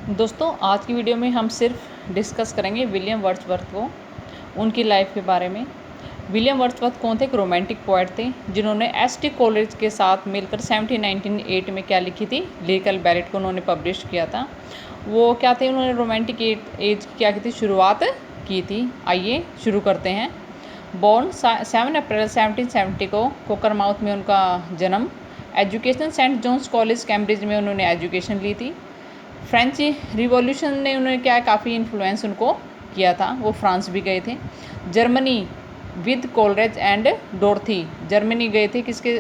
दोस्तों आज की वीडियो में हम सिर्फ डिस्कस करेंगे विलियम वर्ड्सवर्थ को, उनकी लाइफ के बारे में। विलियम वर्ड्सवर्थ कौन थे? एक रोमांटिक पोएट थे जिन्होंने एस.टी. कोलरिज के साथ मिलकर 1798 में क्या लिखी थी? लिरिकल बैलेट को उन्होंने पब्लिश किया था। वो क्या थे? उन्होंने रोमांटिक एज की क्या की थी? शुरुआत की थी। आइए शुरू करते हैं। बॉर्न 7 अप्रैल 1770 को कोकरमाउथ में उनका जन्म। Education saint John's college Cambridge में उन्होंने एजुकेशन ली थी। फ्रेंच रिवॉल्यूशन ने उन्होंने क्या काफ़ी इन्फ्लुएंस उनको किया था, वो फ्रांस भी गए थे। Germany with Coleridge and Dorothy, Germany गए थे किसके?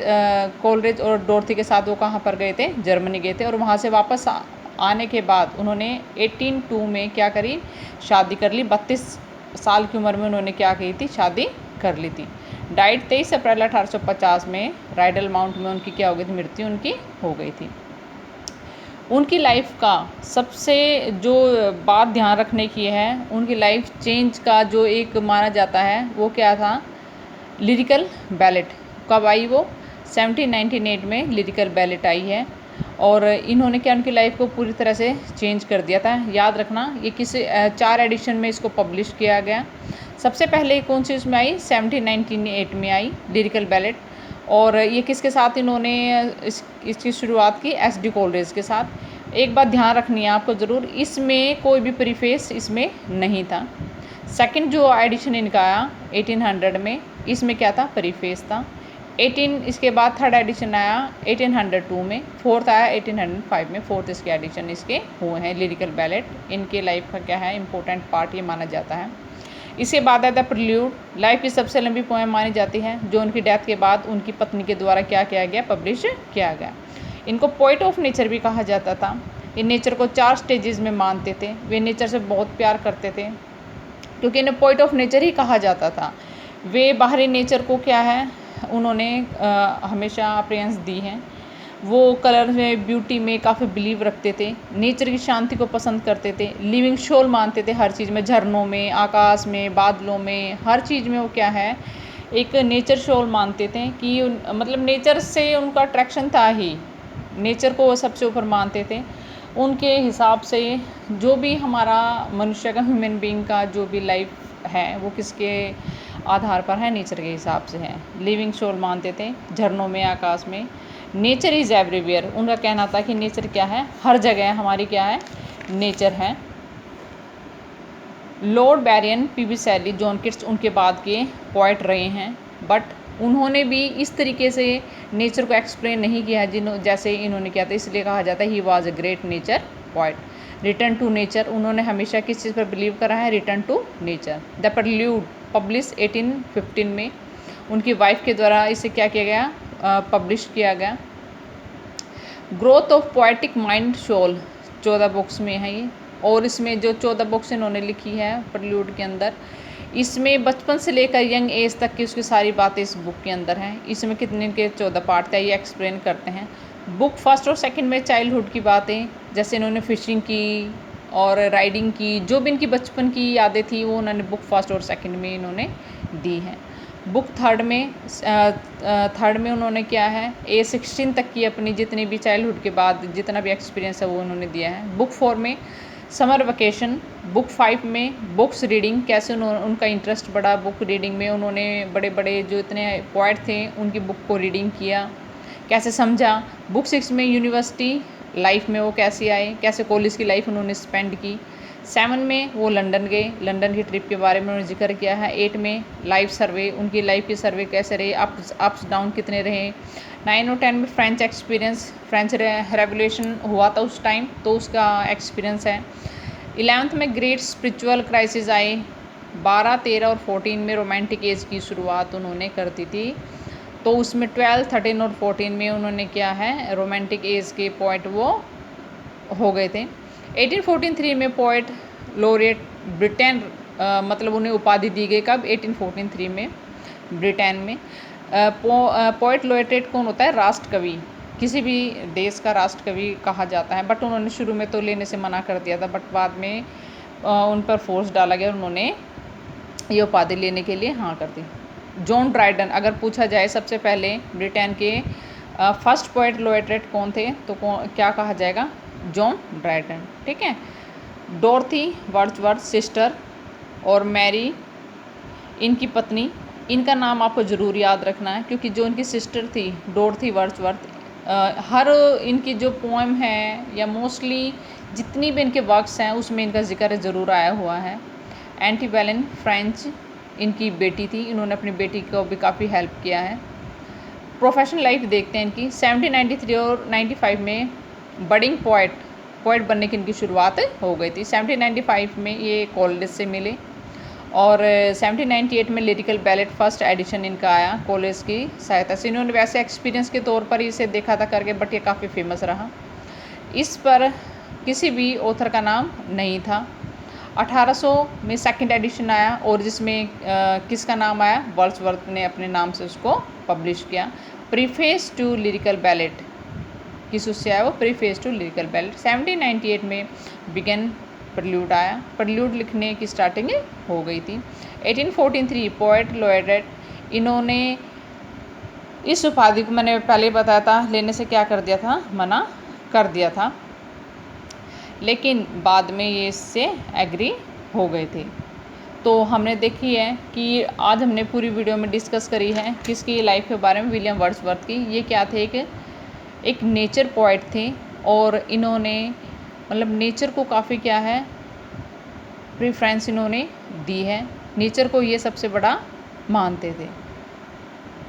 कोलरिज और डोर्थी के साथ वो कहाँ पर गए थे? जर्मनी गए थे। और वहाँ से वापस आने के बाद उन्होंने 1802 में क्या करी? शादी कर ली। 32 साल की उम्र में उन्होंने क्या की थी? शादी कर ली थी। डाइट 23 अप्रैल 1850 में राइडल माउंट में उनकी क्या हो गई थी? मृत्यु उनकी हो गई थी। उनकी लाइफ का सबसे जो बात ध्यान रखने की है, उनकी लाइफ चेंज का जो एक माना जाता है वो क्या था? Lyrical ballot. कब आई वो? 1798 में लिरिकल बैलेट आई है। और इन्होंने क्या उनकी लाइफ को पूरी तरह से चेंज कर दिया था। याद रखना ये किस 4 एडिशन में इसको पब्लिश किया गया। सबसे पहले कौन सी उसमें आई? 1798 में आई लिरिकल बैलेट। और ये किसके साथ इन्होंने इसकी शुरुआत की? एस.डी. कोलरिज के साथ। एक बात ध्यान रखनी है आपको ज़रूर, इसमें कोई भी प्रीफेस इसमें नहीं था। सेकंड जो एडिशन इनका आया 1800 में, इसमें क्या था? प्रीफेस था। 18 इसके बाद थर्ड एडिशन आया 1802 में, फोर्थ आया 1805 में। फोर्थ इसके एडिशन इसके हुए हैं लिरिकल बैलेट। इनके लाइफ का क्या है? इंपॉर्टेंट पार्ट ये माना जाता है। इसके बाद आता है प्रिल्यूड, लाइफ की सबसे लंबी पोएम मानी जाती है, जो उनकी डेथ के बाद उनकी पत्नी के द्वारा क्या किया गया? पब्लिश किया गया। इनको पोइट ऑफ नेचर भी कहा जाता था। ये नेचर को 4 स्टेजेस में मानते थे। वे नेचर से बहुत प्यार करते थे, क्योंकि इन्हें पोइट ऑफ नेचर ही कहा जाता था। वे बाहरी नेचर को क्या है? उन्होंने हमेशा प्रेजेंस दी है। वो कलर में, ब्यूटी में काफ़ी बिलीव रखते थे। नेचर की शांति को पसंद करते थे। लिविंग सोल मानते थे हर चीज़ में, झरनों में, आकाश में, बादलों में, हर चीज़ में वो क्या है? एक नेचर सोल मानते थे कि मतलब नेचर से उनका अट्रैक्शन था ही। नेचर को वो सबसे ऊपर मानते थे। उनके हिसाब से जो भी हमारा मनुष्य का, ह्यूमन बीइंग का जो भी लाइफ है, वो किसके आधार पर है? नेचर के हिसाब से है। लिविंग सोल मानते थे, झरनों में, आकाश में। नेचर इज़ एवरीवेयर, उनका कहना था कि नेचर क्या है? हर जगह हमारी क्या है? नेचर है। Lord Byron, P B. Shelley, John Keats उनके बाद के पोएट रहे हैं, बट उन्होंने भी इस तरीके से नेचर को एक्सप्लेन नहीं किया है जैसे इन्होंने किया था। इसलिए कहा जाता है he was a great nature poet. Return to nature, उन्होंने हमेशा किस चीज़ पर बिलीव करा है? Return to nature. The Prelude publish 1815 में, उनकी वाइफ के द्वारा इसे क्या किया गया? पब्लिश किया गया। Growth of poetic mind soul 14 books में है ये। और इसमें जो 14 बुक्स इन्होंने लिखी है प्रिल्यूड के अंदर, इसमें बचपन से लेकर यंग एज तक की उसकी सारी बातें इस बुक के अंदर हैं। इसमें कितने के 14 पार्ट थे ये एक्सप्लेन करते हैं। बुक फर्स्ट और सेकंड में चाइल्डहुड की बातें, जैसे इन्होंने फिशिंग की और राइडिंग की, जो भी इनकी बचपन की यादें थी वो उन्होंने बुक फर्स्ट और सेकंड में इन्होंने दी हैं। बुक थर्ड में उन्होंने क्या है? एज 16 तक की अपनी जितनी भी चाइल्डहुड के बाद जितना भी एक्सपीरियंस है वो उन्होंने दिया है। बुक 4 में समर वेकेशन। बुक 5 में बुक्स रीडिंग, कैसे उनका इंटरेस्ट बढ़ा बुक रीडिंग में। उन्होंने बड़े बड़े जो इतने पोएट थे उनकी बुक को रीडिंग किया, कैसे समझा। बुक 6 में यूनिवर्सिटी लाइफ में वो कैसे आए, कैसे कॉलेज की लाइफ उन्होंने स्पेंड की। 7 में वो लंदन गए, लंदन की ट्रिप के बारे में उन्होंने जिक्र किया है। 8 में लाइफ सर्वे, उनकी लाइफ की सर्वे कैसे रहे, अप्स डाउन कितने रहे। 9 और 10 में फ्रेंच एक्सपीरियंस, फ्रेंच रेवोल्यूशन हुआ था उस टाइम, तो उसका एक्सपीरियंस है। 11th में ग्रेट स्पिरिचुअल क्राइसिस आए। 12, 13 और 14 में रोमांटिक एज की शुरुआत उन्होंने कर दी थी, तो उसमें 12, 13 और 14 में उन्होंने क्या है? रोमांटिक एज के पोएट वो हो गए थे। 1843 में पोएट लॉरेट ब्रिटेन, मतलब उन्हें उपाधि दी गई। कब? 1843 में ब्रिटेन में। पोएट लॉरेट कौन होता है? राष्ट्र कवि, किसी भी देश का राष्ट्र कवि कहा जाता है। बट उन्होंने शुरू में तो लेने से मना कर दिया था, बट बाद में उन पर फोर्स डाला गया और उन्होंने ये उपाधि लेने के लिए हाँ कर दी। जॉन ड्राइडन, अगर पूछा जाए सबसे पहले ब्रिटेन के फर्स्ट पोएट लॉरेट कौन थे, तो क्या कहा जाएगा? जॉन ड्राइटन, ठीक है। डोरथी वर्ड्सवर्थ सिस्टर और मैरी इनकी पत्नी, इनका नाम आपको ज़रूर याद रखना है, क्योंकि जो इनकी सिस्टर थी डोरथी वर्ड्सवर्थ, हर इनकी जो पोएम है या मोस्टली जितनी भी इनके वर्क्स हैं उसमें इनका जिक्र ज़रूर आया हुआ है। एंटीबेलन फ्रेंच इनकी बेटी थी, इन्होंने अपनी बेटी को भी काफ़ी हेल्प किया है। प्रोफेशनल लाइफ देखते हैं इनकी। 1793 और 95 में बडिंग पोइट बनने की इनकी शुरुआत हो गई थी। 1795 में ये कॉलेज से मिले और 1798 में लिरिकल बैलेट फर्स्ट एडिशन इनका आया कॉलेज की सहायता से। इन्होंने वैसे एक्सपीरियंस के तौर पर इसे देखा था करके, बट ये काफ़ी फेमस रहा। इस पर किसी भी ऑथर का नाम नहीं था। 1800 में सेकंड एडिशन आया और जिसमें किसका नाम आया, वर्ड्सवर्थ ने अपने नाम से उसको पब्लिश किया। प्रीफेस टू लिरिकल बैलेट किस उससे आया, वो प्रीफेस टू लिरिकल बैलेट। 1798 में बिगन प्रल्यूड आया, प्रल्यूड लिखने की स्टार्टिंग हो गई थी। 1843 पोएट लॉरेट, इन्होंने इस उपाधि को मैंने पहले बताया था लेने से क्या कर दिया था, मना कर दिया था, लेकिन बाद में ये इससे एग्री हो गए थे। तो हमने देखी है कि आज हमने पूरी वीडियो में डिस्कस करी है किसकी लाइफ के बारे में, विलियम वर्ड्सवर्थ की। ये क्या थे, एक नेचर पोएट थे और इन्होंने मतलब नेचर को काफ़ी क्या है प्रेफरेंस इन्होंने दी है, नेचर को ये सबसे बड़ा मानते थे।